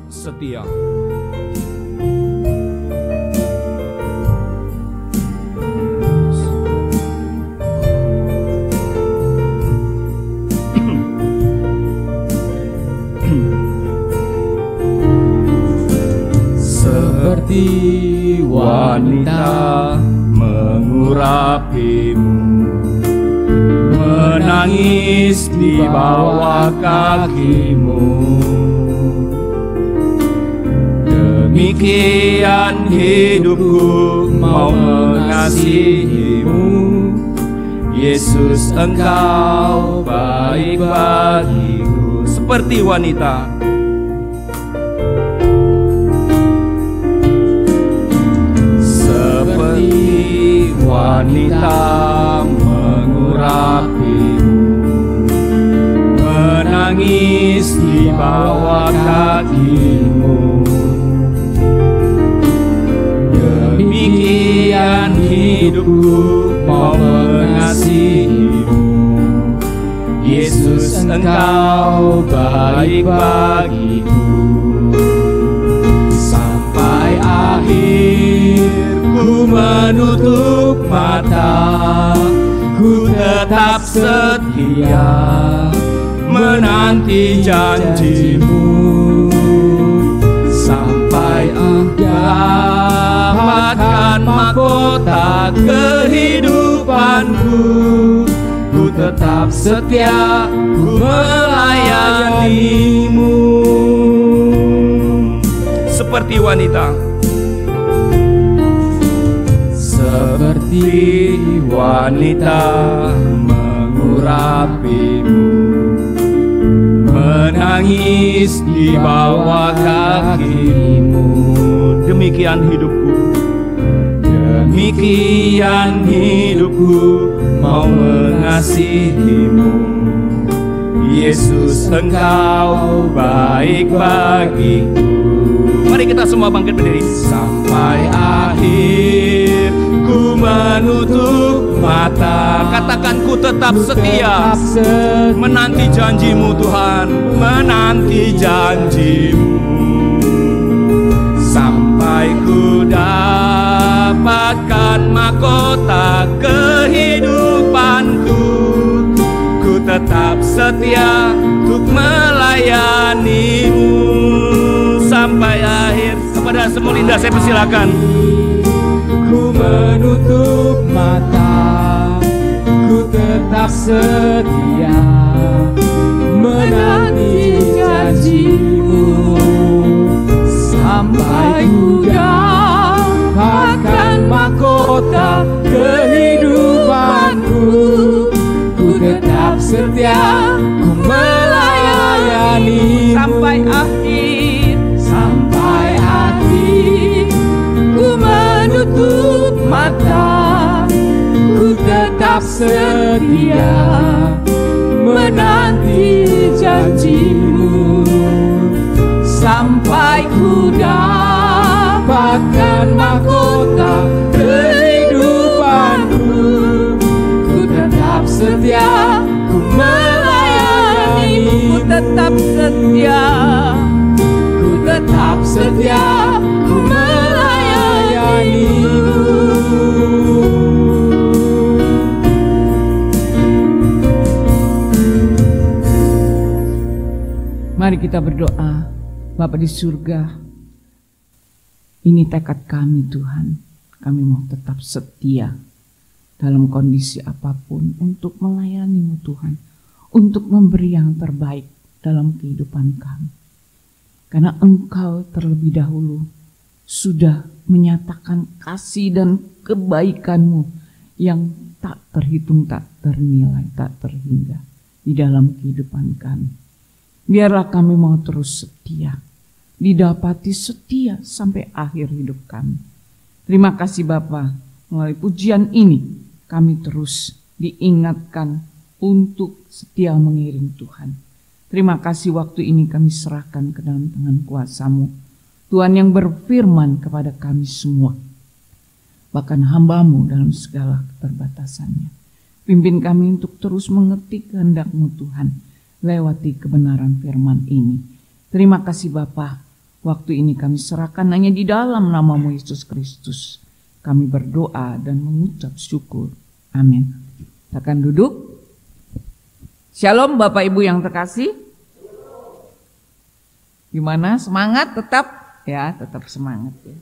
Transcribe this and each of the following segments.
setia. Seperti wanita mengurapimu, menangis di bawah kakimu, demikian hidupku mau mengasihimu. Yesus, Engkau baik bagiku. Seperti wanita, wanita mengurapimu, menangis di bawah kakimu, demikian hidupku mau mengasihimu. Yesus, Engkau baik bagiku. Sampai akhir ku menutup mata, ku tetap setia menanti janjimu. Sampai dapatkan mahkota kehidupanku, ku tetap setia, ku melayanimu. seperti wanita, seperti wanita mengurapimu, menangis di bawah kakimu. demikian hidupku, demikian hidupku mau mengasihimu. Yesus, Engkau baik bagiku. Mari kita semua bangkit berdiri. Sampai akhir ku menutup mata, Katakan ku tetap setia menanti janjimu Tuhan, menanti janjimu. Sampai ku dapatkan mahkota kehidupanku, ku tetap setia untuk melayanimu. Sampai akhir. Kepada semua linda saya persilakan. Ku menutup mata, ku tetap setia menanti janjimu. Sampai ku dapatkan mahkota kehidupanku, ku tetap setia, ku melayani Sampai akhir, sampai akhir. Ku menutup mata, ku tetap setia menanti janjimu. Sampai ku dapatkan mahkota kehidupanku, ku tetap setia, ku melayanimu. ku tetap setia. Ku tetap setia, ku melayanimu. Mari kita berdoa. Bapa di surga, ini tekad kami Tuhan. Kami mau tetap setia dalam kondisi apapun untuk melayani-Mu Tuhan, untuk memberi yang terbaik dalam kehidupan kami. Karena Engkau terlebih dahulu sudah menyatakan kasih dan kebaikan-Mu yang tak terhitung, tak ternilai, tak terhingga di dalam kehidupan kami. Biarlah kami mau terus setia, didapati setia sampai akhir hidup kami. Terima kasih Bapa, melalui pujian ini kami terus diingatkan untuk setia mengiring Tuhan. Terima kasih waktu ini kami serahkan ke dalam tangan kuasa-Mu, Tuhan yang berfirman kepada kami semua, bahkan hamba-Mu dalam segala keterbatasannya. Pimpin kami untuk terus mengerti kehendak-Mu Tuhan, lewati kebenaran firman ini. Terima kasih Bapa, Waktu ini kami serahkan hanya di dalam nama-Mu Yesus Kristus. Kami berdoa dan mengucap syukur. Amin. Silakan duduk. Shalom Bapak Ibu yang terkasih. Gimana? Semangat tetap? Ya, tetap semangat ya.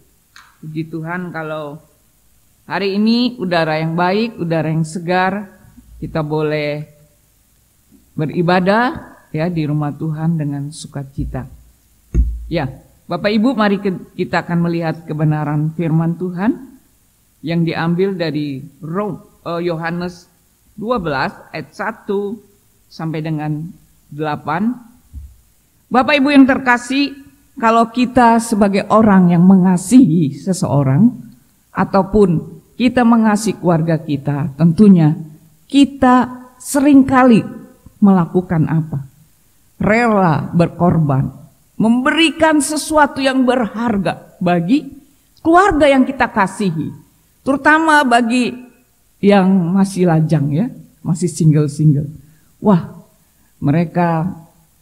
Puji Tuhan kalau hari ini udara yang baik, udara yang segar, kita boleh beribadah ya di rumah Tuhan dengan sukacita. Ya, Bapak Ibu, mari kita akan melihat kebenaran firman Tuhan yang diambil dari Yohanes 12 ayat 1 sampai dengan 8. Bapak Ibu yang terkasih, kalau kita sebagai orang yang mengasihi seseorang ataupun kita mengasihi keluarga kita, tentunya kita seringkali melakukan apa? Rela berkorban, memberikan sesuatu yang berharga bagi keluarga yang kita kasihi, terutama bagi yang masih lajang ya, masih single-single. Wah, mereka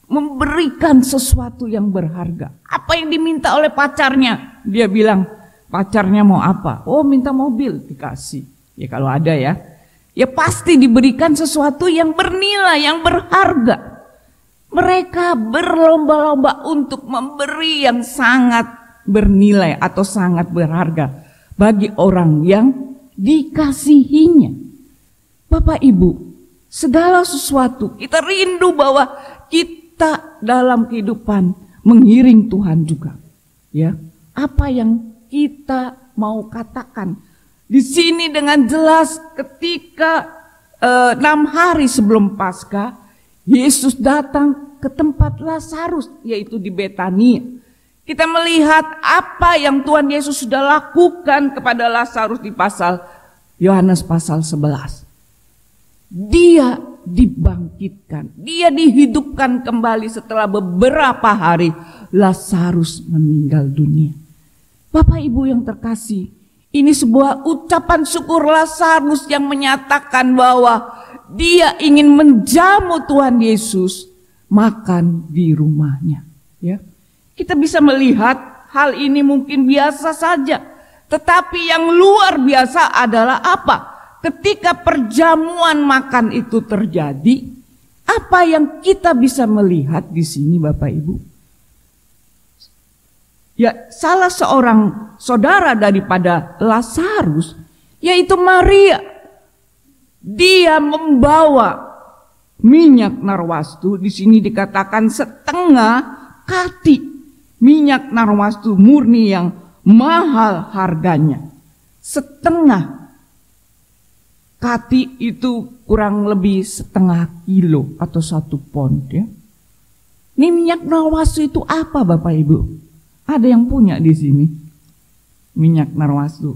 memberikan sesuatu yang berharga. Apa yang diminta oleh pacarnya? Dia bilang, pacarnya mau apa? Oh, minta mobil, dikasih. Ya kalau ada ya. Ya pasti diberikan sesuatu yang bernilai, yang berharga. Mereka berlomba-lomba untuk memberi yang sangat bernilai atau sangat berharga bagi orang yang dikasihinya. Bapak Ibu, segala sesuatu kita rindu bahwa kita dalam kehidupan mengiring Tuhan juga. Ya, apa yang kita mau katakan di sini dengan jelas ketika 6 hari sebelum Paskah, Yesus datang ke tempat Lazarus, yaitu di Betania. Kita melihat apa yang Tuhan Yesus sudah lakukan kepada Lazarus di Yohanes pasal 11. Dia dibangkitkan, dia dihidupkan kembali setelah beberapa hari Lazarus meninggal dunia. Bapak Ibu yang terkasih, ini sebuah ucapan syukur Lazarus yang menyatakan bahwa dia ingin menjamu Tuhan Yesus makan di rumahnya. Ya, kita bisa melihat hal ini mungkin biasa saja, tetapi yang luar biasa adalah apa? Ketika perjamuan makan itu terjadi, apa yang kita bisa melihat di sini, Bapak Ibu? Ya, salah seorang saudara daripada Lazarus, yaitu Maria, dia membawa minyak narwastu. Di sini dikatakan setengah kati minyak narwastu murni yang mahal harganya. Setengah kati itu kurang lebih setengah kilo atau 1 pon ya. Ini minyak narwastu itu apa, Bapak Ibu? Ada yang punya di sini minyak narwastu.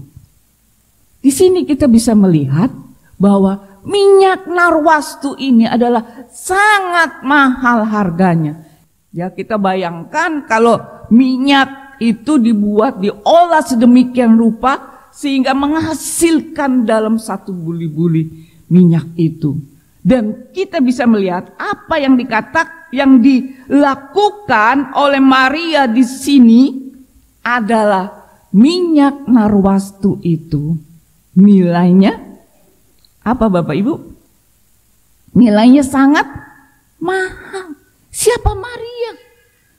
Di sini kita bisa melihat bahwa minyak narwastu ini adalah sangat mahal harganya. Ya, kita bayangkan kalau minyak itu dibuat, diolah sedemikian rupa sehingga menghasilkan dalam 1 buli-buli minyak itu. Dan kita bisa melihat apa yang dilakukan oleh Maria di sini adalah minyak narwastu itu nilainya apa, Bapak Ibu? Nilainya sangat mahal. Siapa Maria?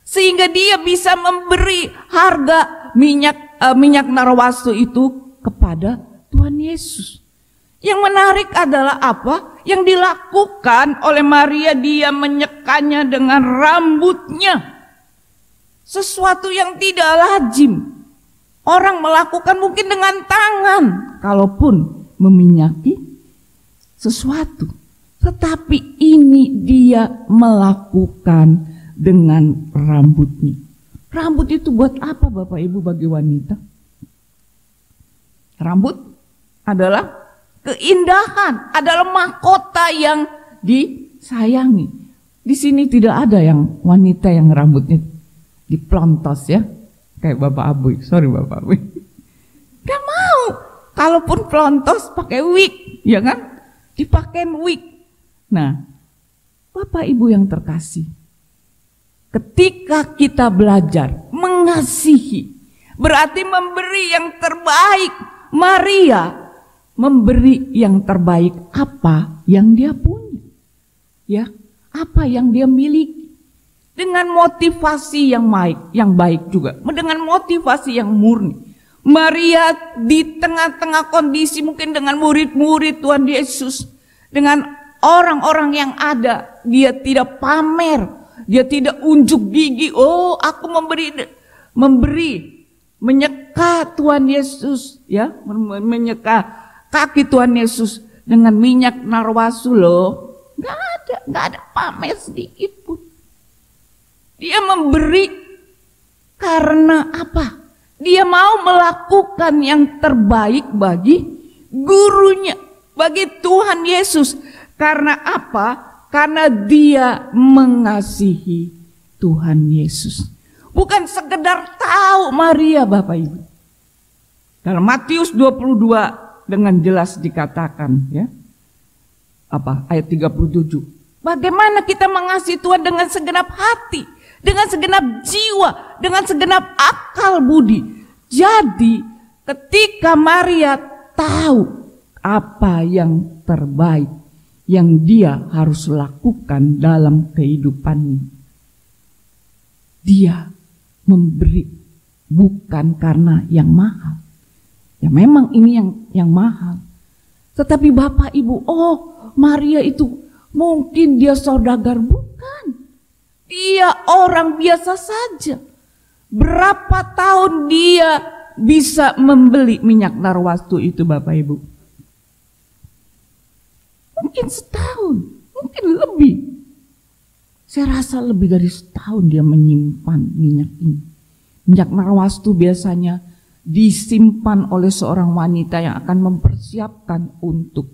Sehingga dia bisa memberi harga minyak narwastu itu kepada Tuhan Yesus. Yang menarik adalah apa? Yang dilakukan oleh Maria, dia menyekannya dengan rambutnya. Sesuatu yang tidak lazim. Orang melakukan mungkin dengan tangan, kalaupun meminyaki sesuatu. Tetapi ini dia melakukan dengan rambutnya. Rambut itu buat apa, Bapak Ibu, bagi wanita? Rambut adalah keindahan, adalah mahkota yang disayangi. Di sini tidak ada yang wanita yang rambutnya diplontos ya, kayak Bapak Abuy. Sorry Bapak Abuy. Gak mau. Kalaupun plontos pakai wig, ya kan? Dipakai wig. Nah, Bapak Ibu yang terkasih, ketika kita belajar mengasihi, berarti memberi yang terbaik. Maria memberi yang terbaik apa yang dia punya, ya, apa yang dia miliki, dengan motivasi yang baik juga, dengan motivasi yang murni. Maria di tengah-tengah kondisi mungkin dengan murid-murid Tuhan Yesus, dengan orang-orang yang ada, dia tidak pamer, dia tidak unjuk gigi, oh aku memberi, menyeka Tuhan Yesus, ya, menyeka kaki Tuhan Yesus dengan minyak narwastu loh. Nggak ada pamer sedikit pun. Dia memberi karena apa? Dia mau melakukan yang terbaik bagi gurunya, bagi Tuhan Yesus. Karena apa? Karena dia mengasihi Tuhan Yesus. Bukan sekedar tahu Maria, Bapak Ibu. Dalam Matius 22 dengan jelas dikatakan, ya. Ayat 37. Bagaimana kita mengasihi Tuhan dengan segenap hati, dengan segenap jiwa, dengan segenap akal budi. Jadi ketika Maria tahu apa yang terbaik yang dia harus lakukan dalam kehidupannya, dia memberi bukan karena yang mahal. Ya memang ini yang mahal. Tetapi Bapak Ibu, Maria itu mungkin dia saudagar, bukan. Dia orang biasa saja. Berapa tahun dia bisa membeli minyak narwastu itu, Bapak Ibu? Mungkin setahun, mungkin lebih. Saya rasa lebih dari setahun dia menyimpan minyak ini. Minyak narwastu biasanya disimpan oleh seorang wanita yang akan mempersiapkan untuk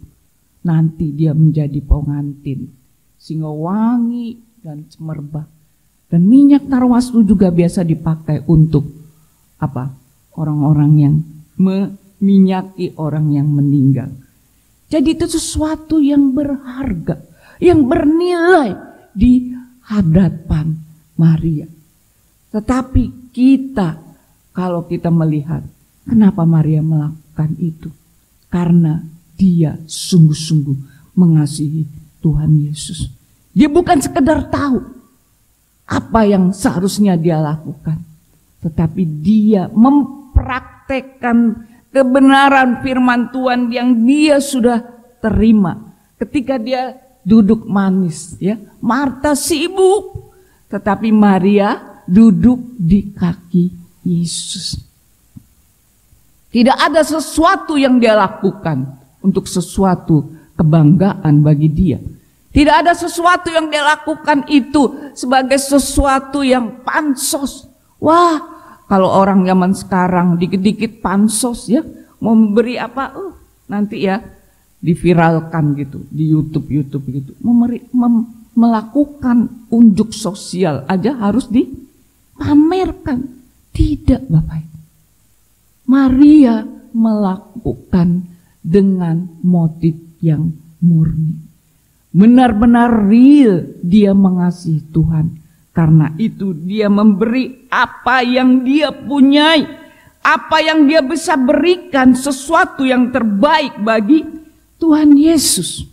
nanti dia menjadi pengantin, sehingga wangi dan semerbak. Dan minyak narwastu juga biasa dipakai untuk apa? Orang-orang yang meminyaki orang yang meninggal. Jadi itu sesuatu yang berharga, yang bernilai di hadapan Maria. Tetapi kita, kalau kita melihat kenapa Maria melakukan itu, karena dia sungguh-sungguh mengasihi Tuhan Yesus. Dia bukan sekedar tahu apa yang seharusnya dia lakukan, tetapi dia mempraktekkan kebenaran firman Tuhan yang dia sudah terima. Ketika dia duduk manis, ya, Marta sibuk, tetapi Maria duduk di kaki Yesus. Tidak ada sesuatu yang dia lakukan untuk sesuatu kebanggaan bagi dia. Tidak ada sesuatu yang dia lakukan itu sebagai sesuatu yang pansos. Wah, kalau orang zaman sekarang dikit-dikit pansos, ya, mau memberi apa, nanti ya diviralkan gitu di YouTube gitu. Melakukan unjuk sosial aja harus dipamerkan. Tidak, Bapak Ibu. Maria melakukan dengan motif yang murni. Benar-benar real dia mengasihi Tuhan. Karena itu dia memberi apa yang dia punyai, apa yang dia bisa berikan, sesuatu yang terbaik bagi Tuhan Yesus.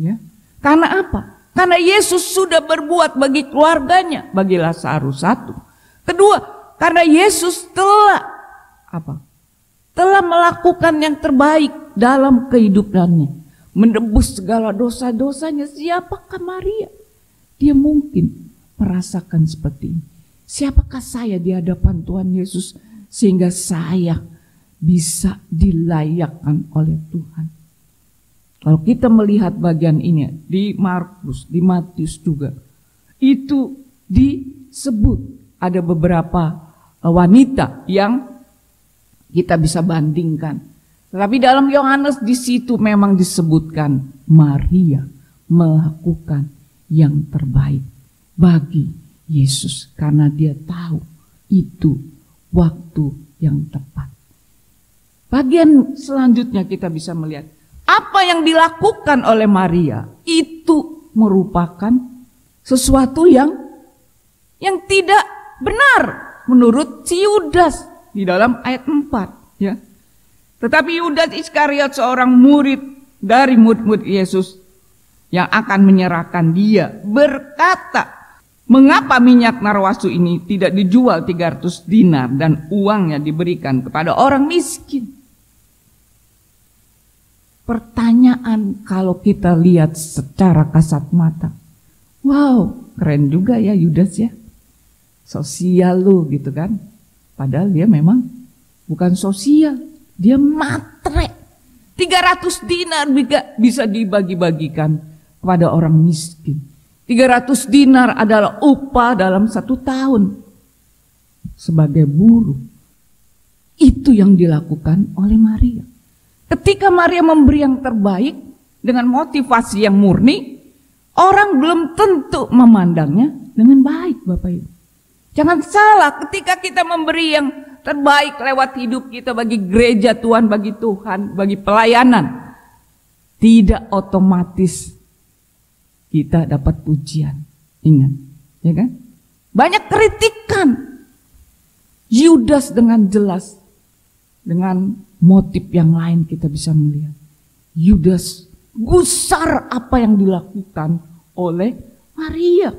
Ya. Karena apa? Karena Yesus sudah berbuat bagi keluarganya, bagi Lazarus satu. Kedua, karena Yesus telah melakukan yang terbaik dalam kehidupannya, menebus segala dosa-dosanya. Siapakah Maria? Dia mungkin merasakan seperti ini. Siapakah saya di hadapan Tuhan Yesus sehingga saya bisa dilayakkan oleh Tuhan? Kalau kita melihat bagian ini di Markus, di Matius juga, itu disebut ada beberapa wanita yang kita bisa bandingkan. Tetapi dalam Yohanes di situ memang disebutkan Maria melakukan yang terbaik bagi Yesus karena dia tahu itu waktu yang tepat. Bagian selanjutnya kita bisa melihat apa yang dilakukan oleh Maria itu merupakan sesuatu yang yang tidak benar menurut si Yudas di dalam ayat 4, ya. Tetapi Yudas Iskariot, seorang murid dari murid-murid Yesus yang akan menyerahkan dia, berkata, mengapa minyak narwastu ini tidak dijual 300 dinar dan uangnya diberikan kepada orang miskin? Pertanyaan kalau kita lihat secara kasat mata, wow, keren juga ya Yudas ya, sosial lu gitu kan. Padahal dia memang bukan sosial, dia matre. 300 dinar bisa dibagi-bagikan kepada orang miskin. 300 dinar adalah upah dalam 1 tahun sebagai buruh. Itu yang dilakukan oleh Maria. Ketika Maria memberi yang terbaik dengan motivasi yang murni, orang belum tentu memandangnya dengan baik, Bapak Ibu. Jangan salah, ketika kita memberi yang terbaik lewat hidup kita bagi gereja Tuhan, bagi Tuhan, bagi pelayanan, tidak otomatis kita dapat pujian. Ingat, ya kan? Banyak kritikan. Yudas dengan jelas, dengan motif yang lain kita bisa melihat. Yudas gusar apa yang dilakukan oleh Maria.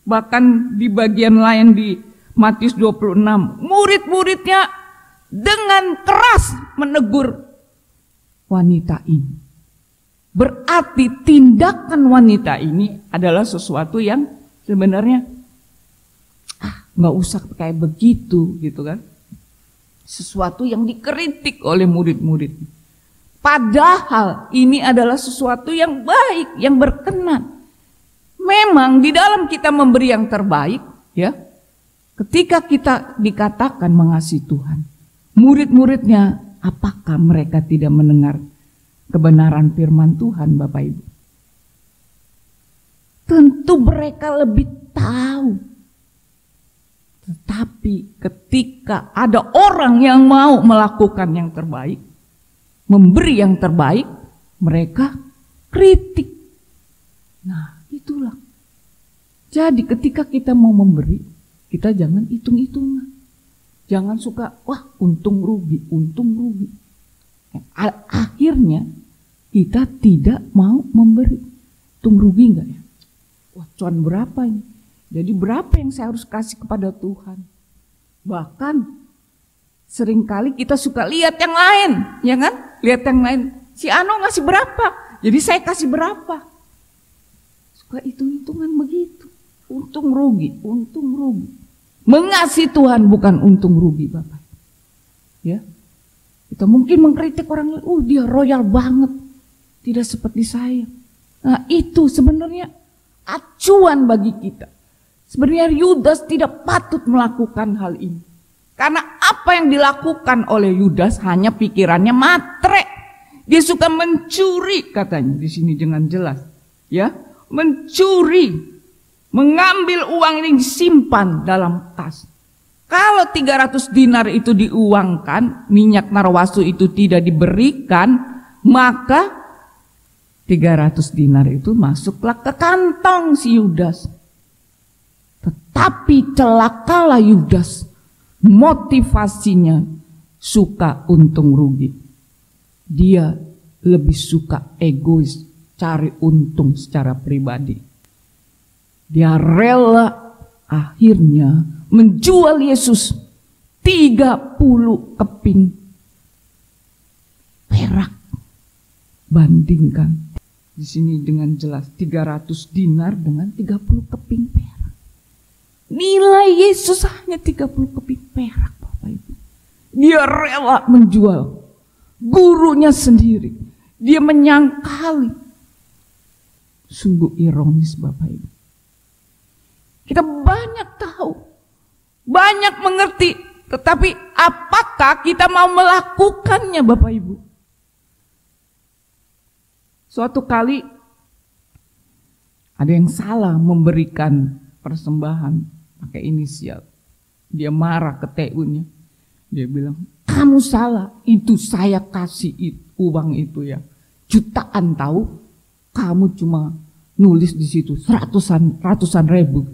Bahkan di bagian lain di Matius 26, murid-muridnya dengan keras menegur wanita ini. Berarti tindakan wanita ini adalah sesuatu yang sebenarnya nggak usah kayak begitu gitu kan. Sesuatu yang dikritik oleh murid-murid. Padahal ini adalah sesuatu yang baik, yang berkenan. Memang di dalam kita memberi yang terbaik, ya. Ketika kita dikatakan mengasihi Tuhan, murid-muridnya apakah mereka tidak mendengar kebenaran firman Tuhan, Bapak Ibu? Tentu mereka lebih tahu. Tetapi ketika ada orang yang mau melakukan yang terbaik, memberi yang terbaik, mereka kritik. Nah, itulah. Jadi ketika kita mau memberi, kita jangan hitung-hitungan. Jangan suka, wah untung rugi. Akhirnya kita tidak mau memberi. Untung rugi enggak ya? Wah, cuan berapa ini? Jadi berapa yang saya harus kasih kepada Tuhan? Bahkan seringkali kita suka lihat yang lain, ya kan? Lihat yang lain, si Ano ngasih berapa, jadi saya kasih berapa. Suka hitung-hitungan begitu. Untung rugi. Mengasihi Tuhan bukan untung rugi, Bapak. Ya, kita mungkin mengkritik orang lain, dia royal banget, tidak seperti saya. Nah, itu sebenarnya acuan bagi kita. Sebenarnya Yudas tidak patut melakukan hal ini. Karena apa yang dilakukan oleh Yudas hanya pikirannya matre. Dia suka mencuri, katanya di sini dengan jelas. Ya, mencuri, mengambil uang yang disimpan dalam tas. Kalau 300 dinar itu diuangkan, minyak narwastu itu tidak diberikan, maka 300 dinar itu masuklah ke kantong si Yudas. Tetapi celakalah Yudas, motivasinya suka untung rugi. Dia lebih suka egois, cari untung secara pribadi. Dia rela akhirnya menjual Yesus 30 keping perak. Bandingkan di sini dengan jelas 300 dinar dengan 30 keping perak. Nilai Yesus hanya 30 keping perak, Bapak Ibu. Dia rela menjual gurunya sendiri. Dia menyangkali. Sungguh ironis, Bapak Ibu. Kita banyak tahu, banyak mengerti, tetapi apakah kita mau melakukannya, Bapak Ibu? Suatu kali ada yang salah memberikan persembahan pakai inisial. Dia marah ke TU-nya. Dia bilang, kamu salah, itu saya kasih uang itu ya. Jutaan tahu, kamu cuma nulis di situ ratusan ribu.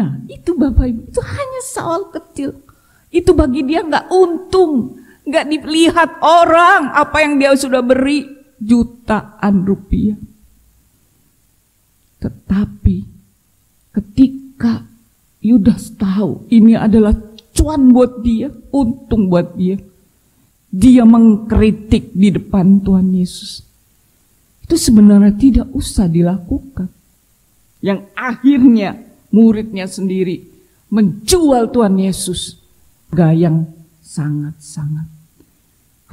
Nah, itu Bapak Ibu, itu hanya soal kecil. Itu bagi dia nggak untung, nggak dilihat orang apa yang dia sudah beri, jutaan rupiah. Tetapi ketika Yudas tahu ini adalah cuan buat dia, untung buat dia, dia mengkritik di depan Tuhan Yesus. Itu sebenarnya tidak usah dilakukan. Yang akhirnya muridnya sendiri menjual Tuhan Yesus harga yang sangat-sangat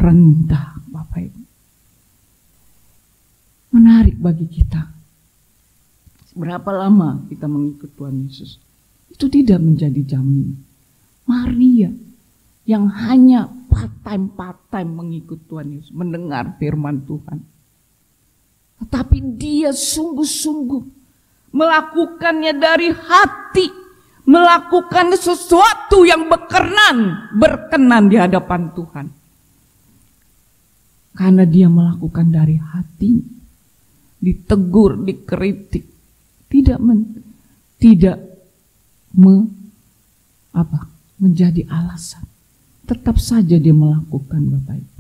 rendah, Bapak Ibu. Menarik bagi kita. Berapa lama kita mengikut Tuhan Yesus? Itu tidak menjadi jaminan. Maria yang hanya part-time mengikut Tuhan Yesus, mendengar firman Tuhan. Tetapi dia sungguh-sungguh melakukannya dari hati, melakukan sesuatu yang berkenan di hadapan Tuhan. Karena dia melakukan dari hati, ditegur, dikritik, tidak menjadi alasan. Tetap saja dia melakukan, Bapak Ibu.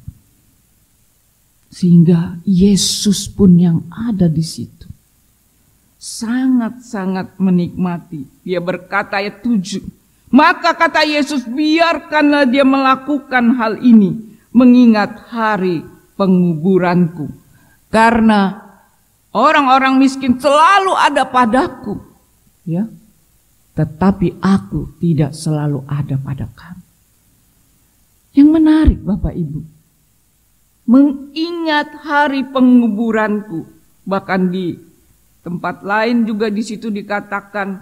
Sehingga Yesus pun yang ada di situ sangat-sangat menikmati. Dia berkata ayat 7, maka kata Yesus, biarkanlah dia melakukan hal ini mengingat hari penguburanku. Karena orang-orang miskin selalu ada padaku, ya, tetapi aku tidak selalu ada pada kamu. Yang menarik Bapak Ibu, mengingat hari penguburanku. Bahkan di tempat lain juga di situ dikatakan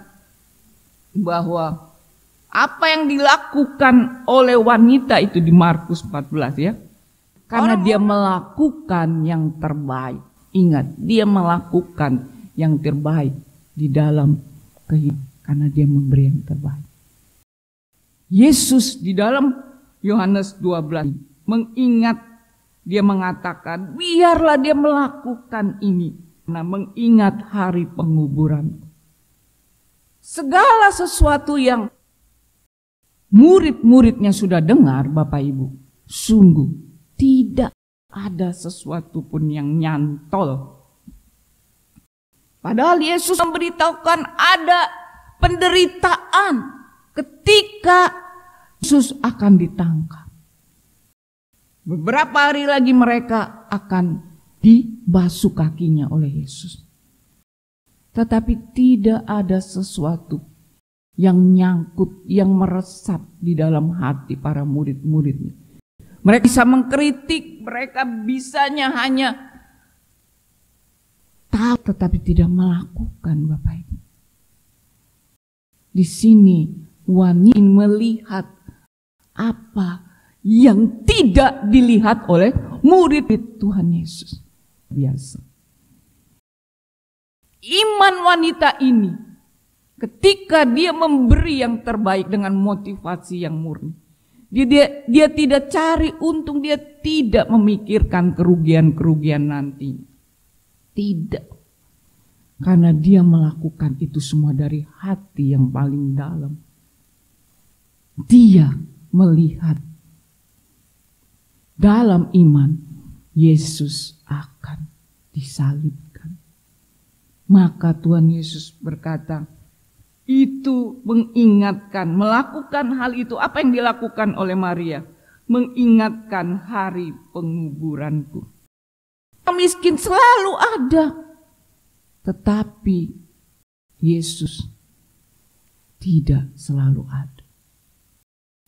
bahwa apa yang dilakukan oleh wanita itu di Markus 14, ya. Karena dia melakukan yang terbaik. Ingat, dia melakukan yang terbaik di dalam kehidupan. Karena dia memberi yang terbaik. Yesus di dalam Yohanes 12 mengingat, dia mengatakan, biarlah dia melakukan ini. Nah, mengingat hari penguburan. Segala sesuatu yang murid-muridnya sudah dengar, Bapak Ibu, sungguh tidak ada sesuatu pun yang nyantol. Padahal Yesus memberitahukan ada penderitaan ketika Yesus akan ditangkap. Beberapa hari lagi mereka akan dibasuh kakinya oleh Yesus. Tetapi tidak ada sesuatu yang nyangkut, yang meresap di dalam hati para murid-muridnya. Mereka bisa mengkritik, mereka bisanya hanya tahu tetapi tidak melakukan, Bapak Ibu. Di sini wanita melihat apa yang tidak dilihat oleh murid Tuhan Yesus. Biasa. Iman wanita ini ketika dia memberi yang terbaik dengan motivasi yang murni. Dia tidak cari untung, dia tidak memikirkan kerugian-kerugian nanti. Tidak. Karena dia melakukan itu semua dari hati yang paling dalam. Dia melihat dalam iman Yesus akan disalibkan. Maka Tuhan Yesus berkata, itu mengingatkan, melakukan hal itu. Apa yang dilakukan oleh Maria? Mengingatkan hari penguburanku. Miskin selalu ada. Tetapi Yesus tidak selalu ada.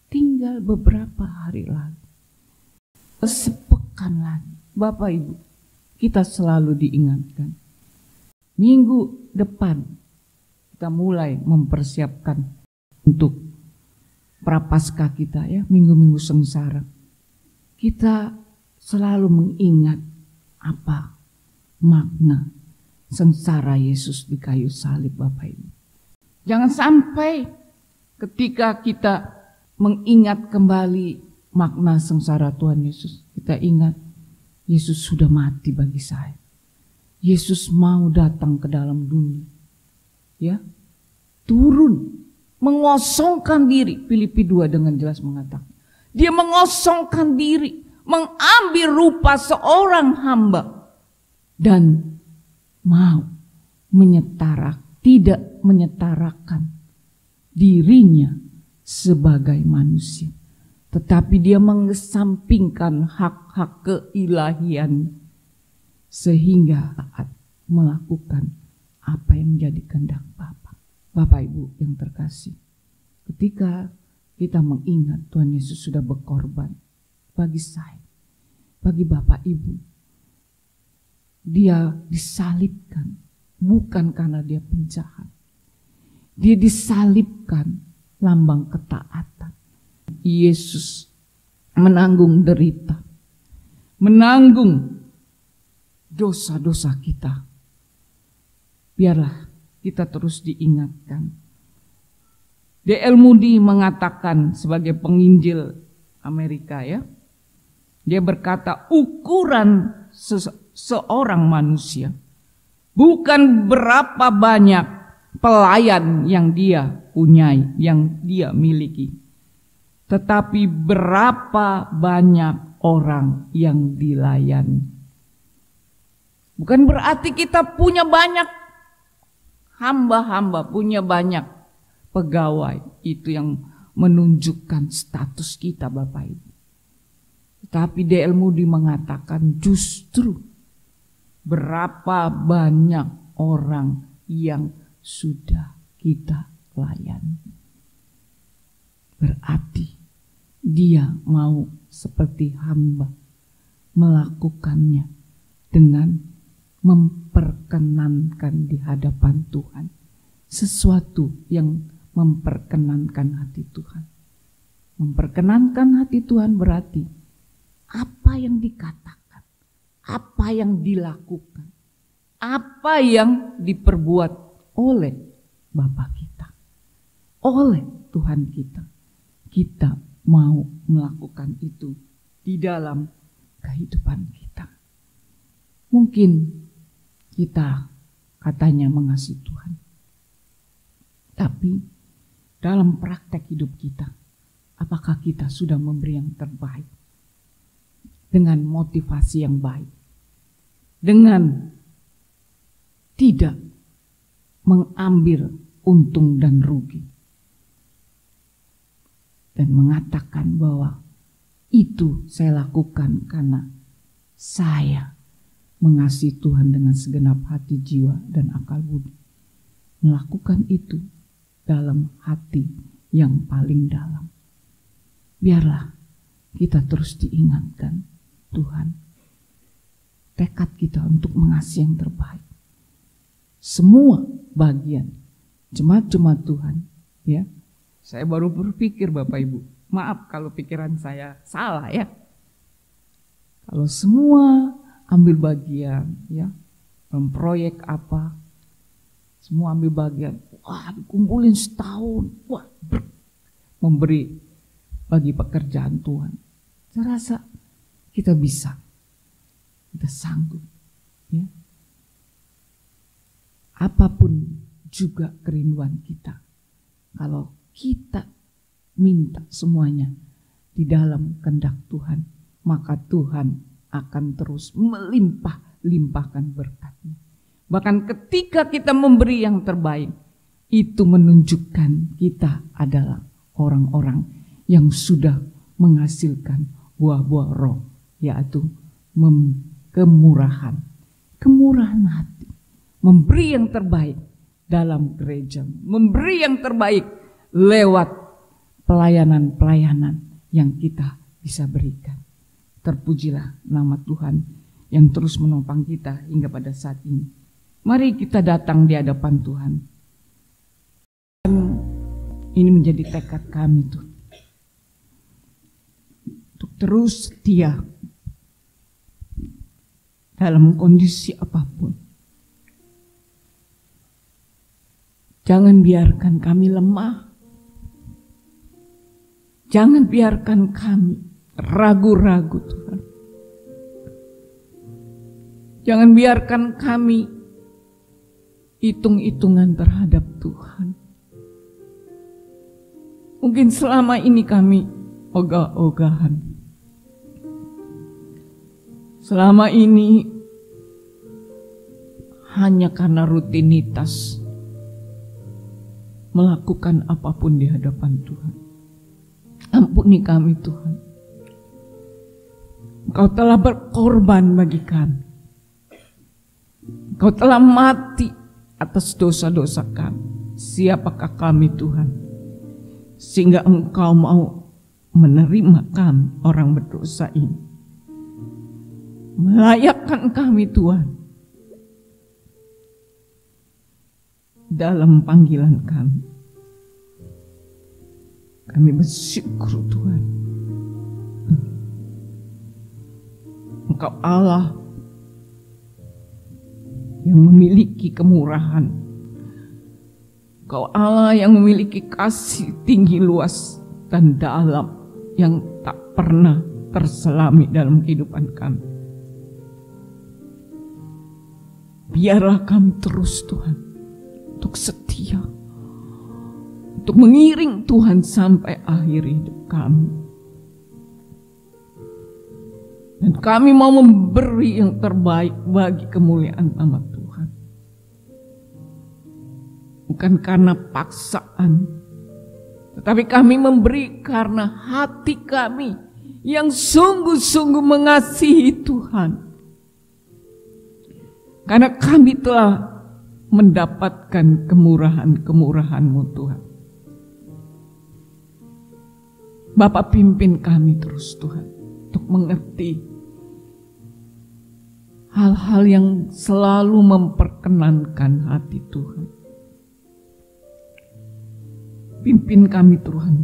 Tinggal beberapa hari lagi, sepekan lagi, Bapak Ibu, kita selalu diingatkan. Minggu depan kita mulai mempersiapkan untuk prapaskah kita, ya, minggu-minggu sengsara. Kita selalu mengingat apa makna sengsara Yesus di kayu salib, Bapak Ibu. Jangan sampai ketika kita mengingat kembali makna sengsara Tuhan Yesus, kita ingat Yesus sudah mati bagi saya. Yesus mau datang ke dalam dunia, ya, turun mengosongkan diri. Filipi 2 dengan jelas mengatakan, dia mengosongkan diri, mengambil rupa seorang hamba dan mau tidak menyetarakan dirinya sebagai manusia, tetapi dia mengesampingkan hak-hak keilahian sehingga taat melakukan apa yang menjadi kehendak Bapa. Bapak Ibu yang terkasih, ketika kita mengingat Tuhan Yesus sudah berkorban bagi saya, bagi Bapak Ibu, dia disalibkan bukan karena dia penjahat. Dia disalibkan lambang ketaatan. Yesus menanggung derita, menanggung dosa-dosa kita. Biarlah kita terus diingatkan. D.L. Moody mengatakan sebagai penginjil Amerika, ya, dia berkata, ukuran seorang manusia bukan berapa banyak pelayan yang dia punyai, yang dia miliki, tetapi berapa banyak orang yang dilayani. Bukan berarti kita punya banyak hamba-hamba, punya banyak pegawai, itu yang menunjukkan status kita, Bapak Ibu. Tapi D.L. Moody mengatakan justru berapa banyak orang yang sudah kita layani. Berarti dia mau seperti hamba melakukannya dengan memperkenankan di hadapan Tuhan. Sesuatu yang memperkenankan hati Tuhan. Memperkenankan hati Tuhan berarti apa yang dikatakan, apa yang dilakukan, apa yang diperbuat oleh Bapa kita, oleh Tuhan kita. Kita mau melakukan itu di dalam kehidupan kita. Mungkin kita katanya mengasihi Tuhan, tapi dalam praktek hidup kita, apakah kita sudah memberi yang terbaik dengan motivasi yang baik, dengan tidak mengambil untung dan rugi, dan mengatakan bahwa itu saya lakukan karena saya mengasihi Tuhan dengan segenap hati, jiwa, dan akal budi. Melakukan itu dalam hati yang paling dalam. Biarlah kita terus diingatkan Tuhan, tekad kita untuk mengasihi yang terbaik. Semua bagian jemaat-jemaat Tuhan, ya. Saya baru berpikir, Bapak Ibu, maaf kalau pikiran saya salah, ya. Kalau semua ambil bagian, ya, dalam proyek apa, semua ambil bagian, wah, dikumpulin setahun, wah, memberi bagi pekerjaan Tuhan. Saya rasa kita bisa, kita sanggup, ya. Apapun juga kerinduan kita, kalau kita minta semuanya di dalam kehendak Tuhan, maka Tuhan akan terus melimpah-limpahkan berkat-Nya. Bahkan ketika kita memberi yang terbaik, itu menunjukkan kita adalah orang-orang yang sudah menghasilkan buah-buah roh, yaitu kemurahan hati, memberi yang terbaik dalam gereja, memberi yang terbaik lewat pelayanan-pelayanan yang kita bisa berikan. Terpujilah nama Tuhan yang terus menopang kita hingga pada saat ini. Mari kita datang di hadapan Tuhan. Ini menjadi tekad kami tuh, untuk terus setia dalam kondisi apapun. Jangan biarkan kami lemah. Jangan biarkan kami ragu-ragu, Tuhan. Jangan biarkan kami hitung-hitungan terhadap Tuhan. Mungkin selama ini kami ogah-ogahan. Selama ini hanya karena rutinitas melakukan apapun di hadapan Tuhan. Ampuni kami Tuhan. Engkau telah berkorban bagi kami. Engkau telah mati atas dosa-dosa kami. Siapakah kami Tuhan? Sehingga Engkau mau menerima kami orang berdosa ini. Melayakkan kami Tuhan dalam panggilan kami. Kami bersyukur Tuhan. Engkau Allah yang memiliki kemurahan. Engkau Allah yang memiliki kasih tinggi luas dan dalam yang tak pernah terselami dalam kehidupan kami. Biarlah kami terus Tuhan untuk setia, untuk mengiring Tuhan sampai akhir hidup kami. Dan kami mau memberi yang terbaik bagi kemuliaan nama Tuhan. Bukan karena paksaan, tetapi kami memberi karena hati kami yang sungguh-sungguh mengasihi Tuhan. Karena kami telah mendapatkan kemurahan-kemurahan-Mu Tuhan. Bapa, pimpin kami terus Tuhan untuk mengerti hal-hal yang selalu memperkenankan hati Tuhan. Pimpin kami Tuhan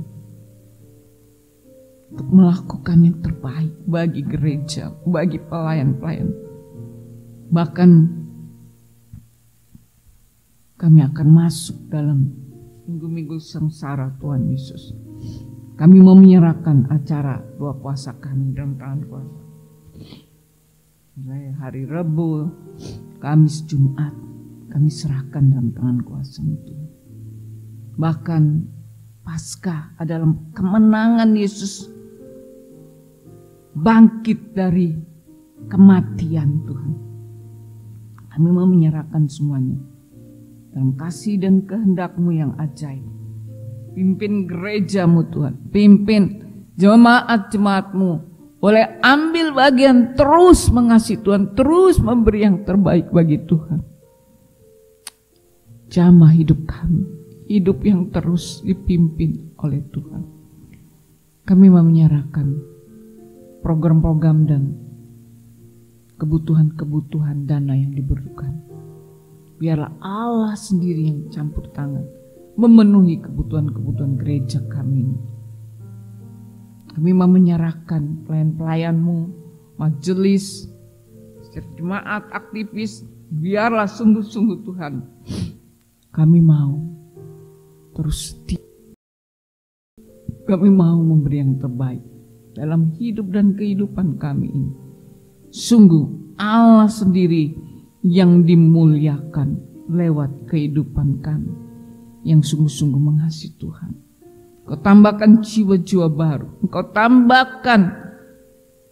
untuk melakukan yang terbaik bagi gereja, bagi pelayan-pelayan. Bahkan kami akan masuk dalam minggu-minggu sengsara Tuhan Yesus. Kami mau menyerahkan acara doa puasa kami dalam tangan kuasa. Mulai hari Rabu, Kamis, Jumat, kami serahkan dalam tangan kuasa Tuhan. Bahkan Paskah adalah kemenangan Yesus bangkit dari kematian Tuhan. Kami mau menyerahkan semuanya dalam kasih dan kehendak-Mu yang ajaib. Pimpin gereja-Mu Tuhan, pimpin jemaat-jemaat-Mu, boleh ambil bagian terus mengasihi Tuhan, terus memberi yang terbaik bagi Tuhan. Jamah hidup kami, hidup yang terus dipimpin oleh Tuhan. Kami mau menyerahkan program-program dan kebutuhan-kebutuhan dana yang dibutuhkan. Biarlah Allah sendiri yang campur tangan, memenuhi kebutuhan-kebutuhan gereja kami. Kami mau menyerahkan pelayan-pelayan-Mu, majelis, setiap jemaat, aktivis, biarlah sungguh-sungguh Tuhan. Kami mau terus setia. Kami mau memberi yang terbaik dalam hidup dan kehidupan kami ini. Sungguh Allah sendiri yang dimuliakan lewat kehidupan kami yang sungguh-sungguh mengasihi Tuhan. Engkau tambahkan jiwa-jiwa baru. Engkau tambahkan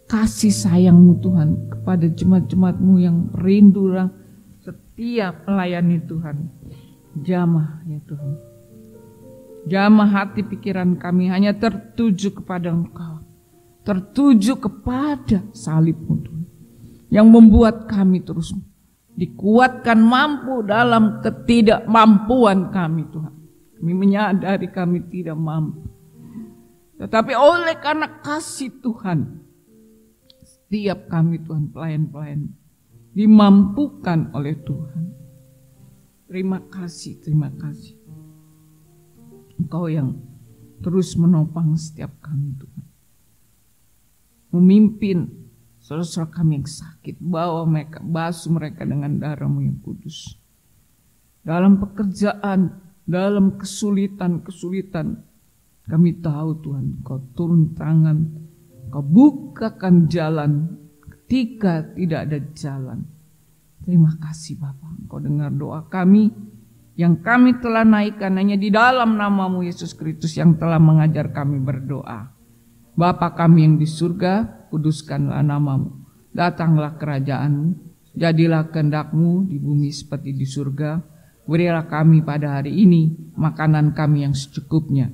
kasih sayang-Mu Tuhan kepada jemaat-jemaat-Mu yang rindu setia melayani Tuhan. Jamah ya Tuhan. Jamah hati pikiran kami hanya tertuju kepada Engkau. Tertuju kepada salib-Mu Tuhan. Yang membuat kami terus dikuatkan mampu dalam ketidakmampuan kami Tuhan. Kami menyadari kami tidak mampu. Tetapi oleh karena kasih Tuhan, setiap kami Tuhan pelayan-pelayan dimampukan oleh Tuhan. Terima kasih, terima kasih. Engkau yang terus menopang setiap kami Tuhan. Memimpin saudara-saudara kami yang sakit, bawa mereka, basuh mereka dengan darah-Mu yang kudus. Dalam pekerjaan, dalam kesulitan-kesulitan, kami tahu Tuhan, Kau turun tangan, Kau bukakan jalan ketika tidak ada jalan. Terima kasih Bapa, Engkau dengar doa kami, yang kami telah naikkan hanya di dalam nama-Mu Yesus Kristus yang telah mengajar kami berdoa. Bapa kami yang di surga, kuduskanlah nama-Mu. Datanglah kerajaan-Mu, jadilah kehendak-Mu di bumi seperti di surga. Berilah kami pada hari ini makanan kami yang secukupnya.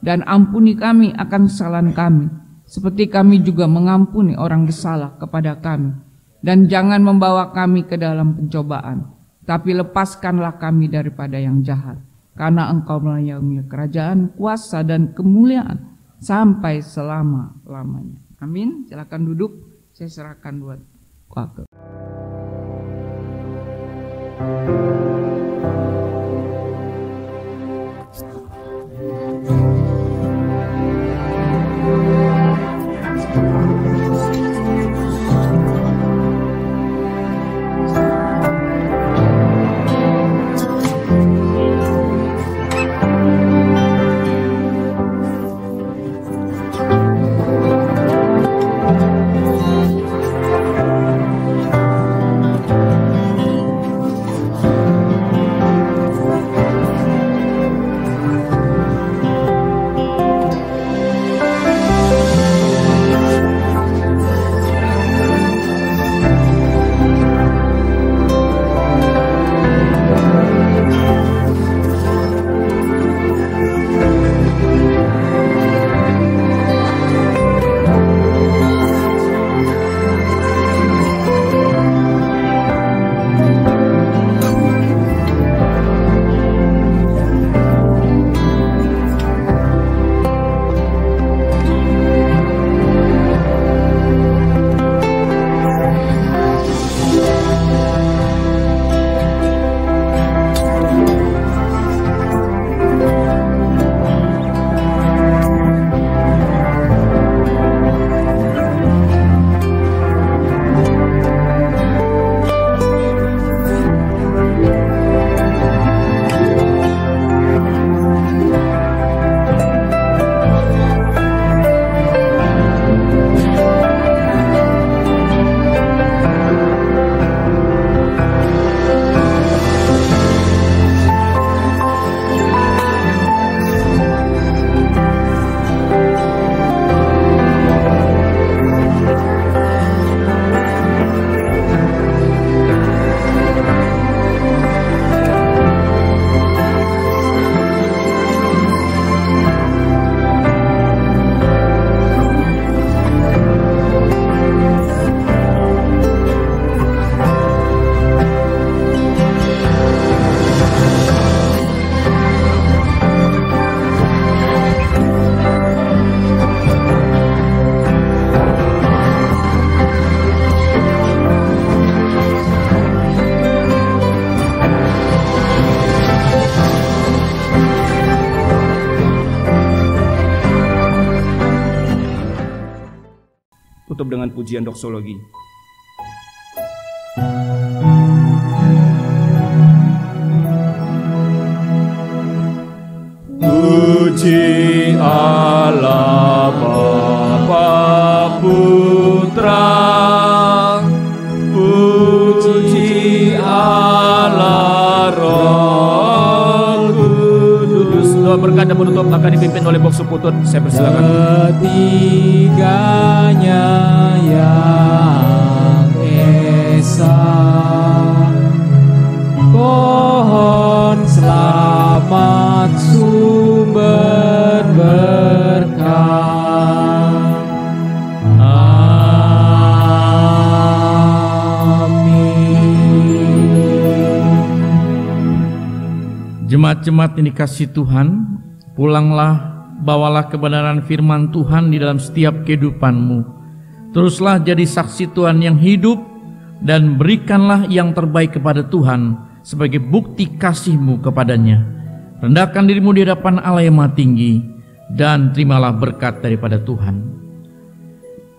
Dan ampuni kami akan kesalahan kami, seperti kami juga mengampuni orang bersalah kepada kami. Dan jangan membawa kami ke dalam pencobaan, tapi lepaskanlah kami daripada yang jahat. Karena Engkau melayani kerajaan, kuasa, dan kemuliaan sampai selama-lamanya. Amin. Silakan duduk. Saya serahkan buat waktu. Tutup dengan pujian doksologi. Puji Allah Bapa Putra, puji Allah Roh Kudus. Doa berkat dan penutup akan dipimpin oleh Boksu Putut. Saya persilakan. Ketiganya yang esa, pohon selamat sumber berkah. Amin. Jemaat-jemaat yang dikasihi Tuhan, pulanglah, bawalah kebenaran firman Tuhan di dalam setiap kehidupanmu. Teruslah jadi saksi Tuhan yang hidup dan berikanlah yang terbaik kepada Tuhan sebagai bukti kasih-Mu kepadanya. Rendahkan dirimu di hadapan Allah yang Maha Tinggi dan terimalah berkat daripada Tuhan.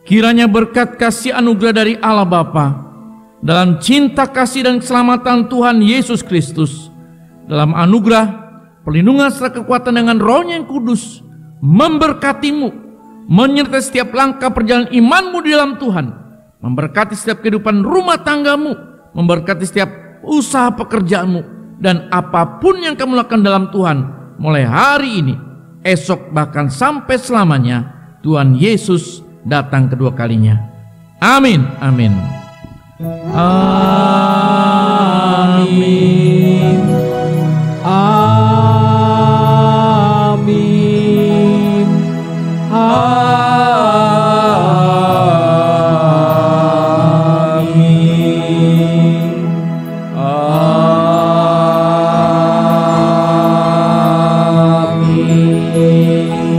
Kiranya berkat kasih anugerah dari Allah Bapa, dalam cinta kasih dan keselamatan Tuhan Yesus Kristus, dalam anugerah, perlindungan serta kekuatan dengan Roh-Nya yang kudus, memberkatimu, menyertai setiap langkah perjalanan imanmu di dalam Tuhan, memberkati setiap kehidupan rumah tanggamu, memberkati setiap usaha pekerjaanmu, dan apapun yang kamu lakukan dalam Tuhan, mulai hari ini, esok, bahkan sampai selamanya, Tuhan Yesus datang kedua kalinya. Amin, amin. Amin. Amin.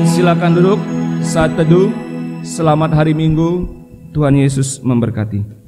Silakan duduk. Saat teduh. Selamat hari Minggu. Tuhan Yesus memberkati.